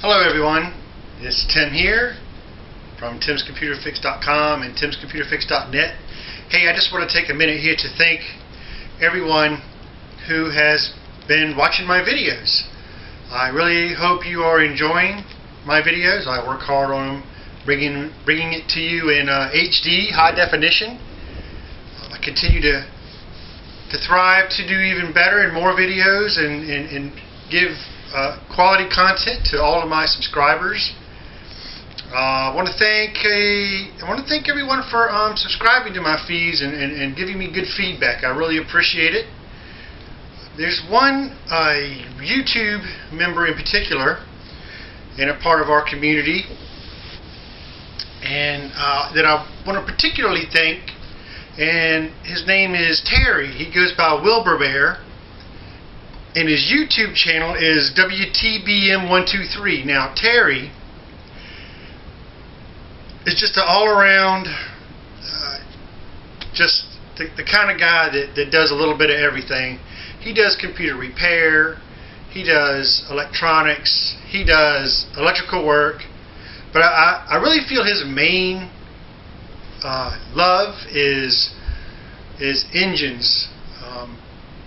Hello everyone, it's Tim here from timscomputerfix.com and timscomputerfix.net. Hey, I just want to take a minute here to thank everyone who has been watching my videos. I really hope you are enjoying my videos. I work hard on them, bringing it to you in HD, high definition. I continue to thrive to do even better and more videos and give quality content to all of my subscribers. I want to thank everyone for subscribing to my feeds and giving me good feedback. I really appreciate it. There's one YouTube member in particular, and a part of our community, and that I want to particularly thank. And his name is Terry. He goes by Wilbur Bear. And his YouTube channel is WTBM123. Now, Terry is just an all-around, just the kind of guy that does a little bit of everything. He does computer repair, he does electronics, he does electrical work. But I really feel his main love is engines.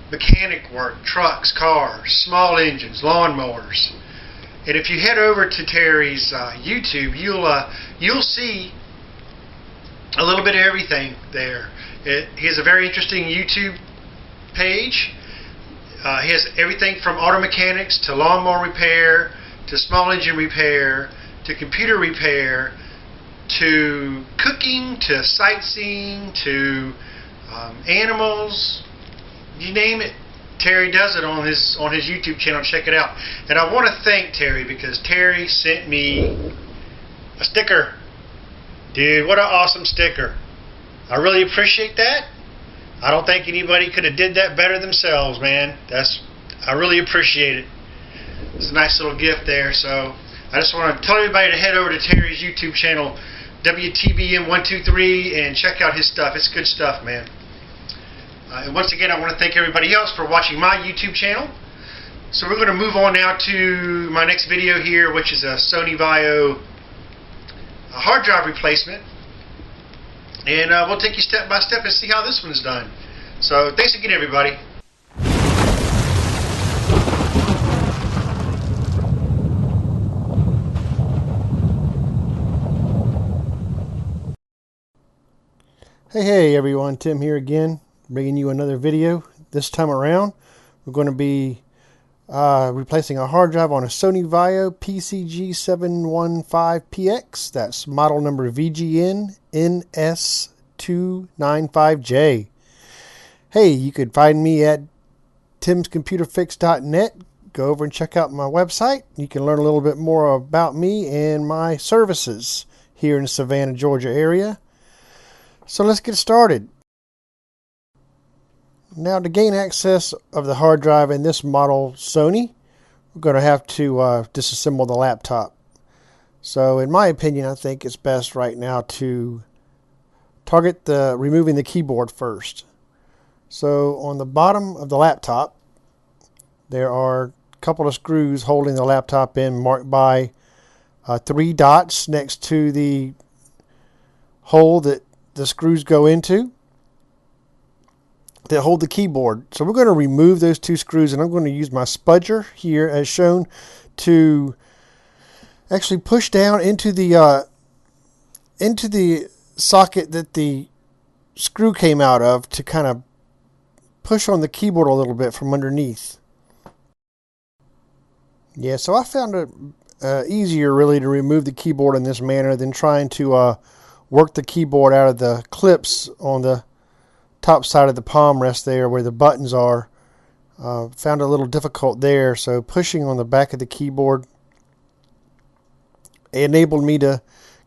Mechanic work, trucks, cars, small engines, lawnmowers. And if you head over to Terry's YouTube, you'll see a little bit of everything there. He has a very interesting YouTube page. He has everything from auto mechanics to lawnmower repair to small engine repair to computer repair to cooking to sightseeing to animals. You name it, Terry does it on his YouTube channel. Check it out. And I want to thank Terry because Terry sent me a sticker. Dude, what an awesome sticker. I really appreciate that. I don't think anybody could have did that better themselves, man. I really appreciate it. It's a nice little gift there. So I just want to tell everybody to head over to Terry's YouTube channel, WTBM123, and check out his stuff. It's good stuff, man. And once again, I want to thank everybody else for watching my YouTube channel. So we're going to move on now to my next video here, which is a Sony VAIO hard drive replacement. And we'll take you step by step and see how this one's done. So thanks again, everybody. Hey everyone, Tim here again, bringing you another video. This time around we're going to be replacing a hard drive on a Sony VAIO PCG-715PX. That's model number VGN-NS295J. Hey, you could find me at timscomputerfix.net. Go over and check out my website. You can learn a little bit more about me and my services here in the Savannah, Georgia area. So let's get started. Now, to gain access of the hard drive in this model Sony, we're going to have to disassemble the laptop. So in my opinion, I think it's best right now to target removing the keyboard first. So on the bottom of the laptop, there are a couple of screws holding the laptop in, marked by 3 dots next to the hole that the screws go into that hold the keyboard. So we're going to remove those 2 screws, and I'm going to use my spudger here as shown to actually push down into the socket that the screw came out of, to kind of push on the keyboard a little bit from underneath. Yeah, so I found it easier really to remove the keyboard in this manner than trying to work the keyboard out of the clips on the top side of the palm rest there where the buttons are. Found it a little difficult there, so pushing on the back of the keyboard enabled me to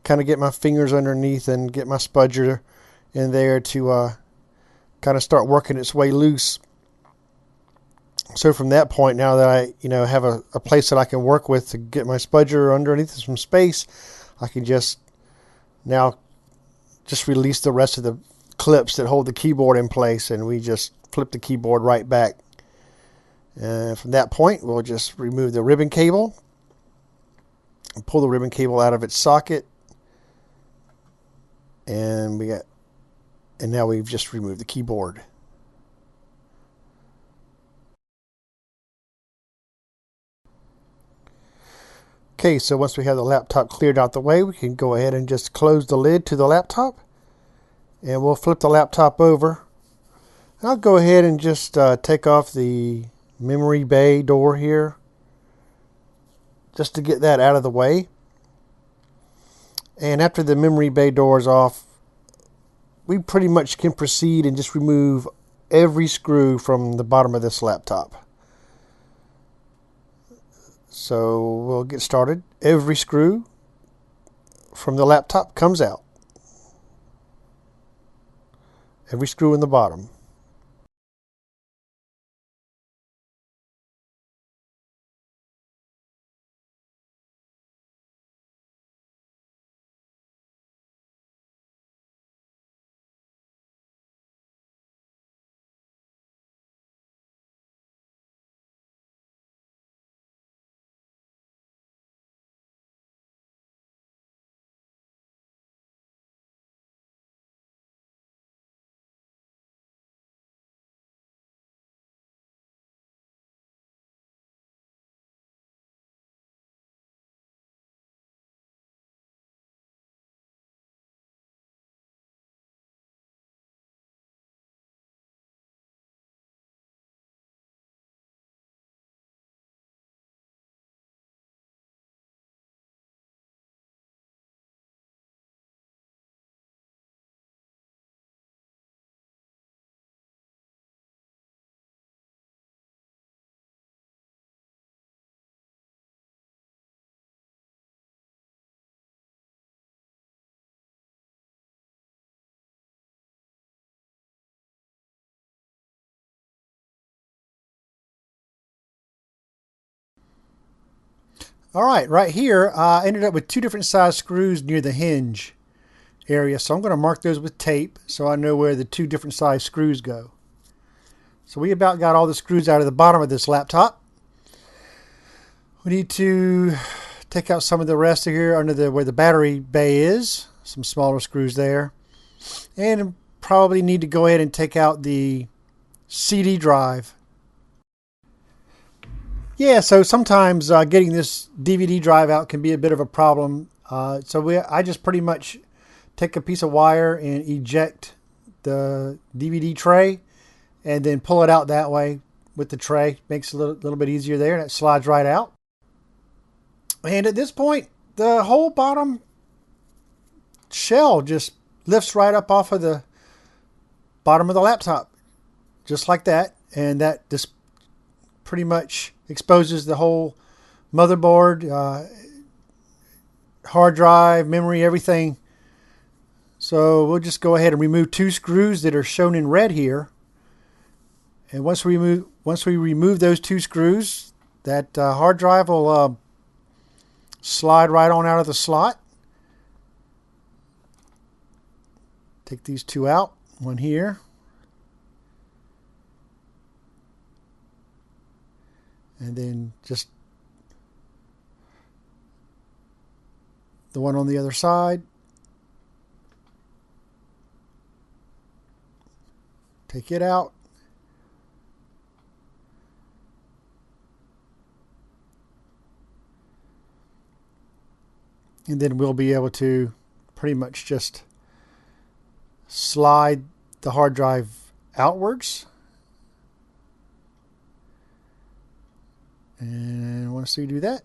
kind of get my fingers underneath and get my spudger in there to kind of start working its way loose. So from that point, now that I have a place that I can work with to get my spudger underneath some space, I can just release the rest of the clips that hold the keyboard in place, and we just flip the keyboard right back. From that point, we'll just remove the ribbon cable pull the ribbon cable out of its socket, and now we've just removed the keyboard. Okay, so once we have the laptop cleared out the way, we can go ahead and just close the lid to the laptop, and we'll flip the laptop over. I'll go ahead and just take off the memory bay door here, just to get that out of the way. And after the memory bay door is off, we pretty much can proceed and just remove every screw from the bottom of this laptop. So we'll get started. Every screw from the laptop comes out. Every screw in the bottom. Alright, right here I ended up with two different size screws near the hinge area, so I'm going to mark those with tape so I know where the two different size screws go. So we about got all the screws out of the bottom of this laptop. We need to take out some of the rest of here under where the battery bay is, some smaller screws there, and probably need to go ahead and take out the CD drive. Yeah, so sometimes getting this DVD drive out can be a bit of a problem. I just pretty much take a piece of wire and eject the DVD tray and then pull it out that way with the tray. Makes it a little bit easier there, and it slides right out. And at this point, the whole bottom shell just lifts right up off of the bottom of the laptop, just like that. And that just pretty much exposes the whole motherboard, hard drive, memory, everything. So we'll just go ahead and remove two screws that are shown in red here. And once we remove those two screws, that hard drive will slide right on out of the slot. Take these two out, one here. And then just the one on the other side. Take it out. And then we'll be able to pretty much just slide the hard drive outwards. And once we do that,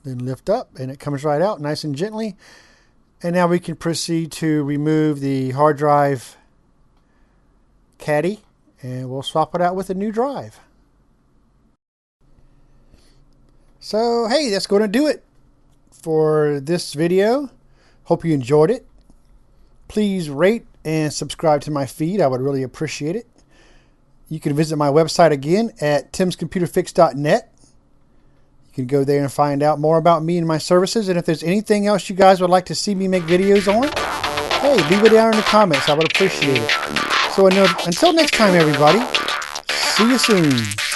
then lift up and it comes right out nice and gently. And now we can proceed to remove the hard drive caddy, and we'll swap it out with a new drive. So hey, that's going to do it for this video. Hope you enjoyed it. Please rate and subscribe to my feed. I would really appreciate it. You can visit my website again at timscomputerfix.net. You can go there and find out more about me and my services. And if there's anything else you guys would like to see me make videos on, hey, leave it down in the comments. I would appreciate it. So until next time, everybody, see you soon.